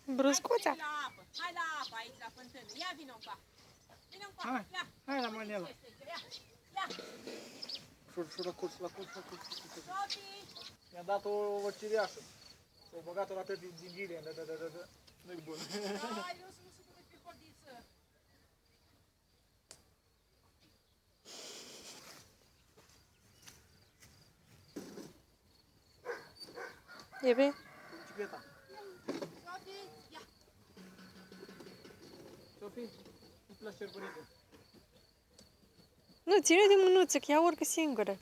Bruscuța. Hai la apă aici, la fântână. Ia vină încoa. Vină încoa. Hai la manelă. Ia. Șur, la curs. Sophie. Mi-a dat o cireașă. S-a băgat-o la pe din ghilie. Nu-i bun. Hai, nu se pune pe codiță. E bine? Bicicleta. Sophie, ia. Sofie, nu-ți place cercuritul. Nu, ține de mânuță, că ea urcă singură.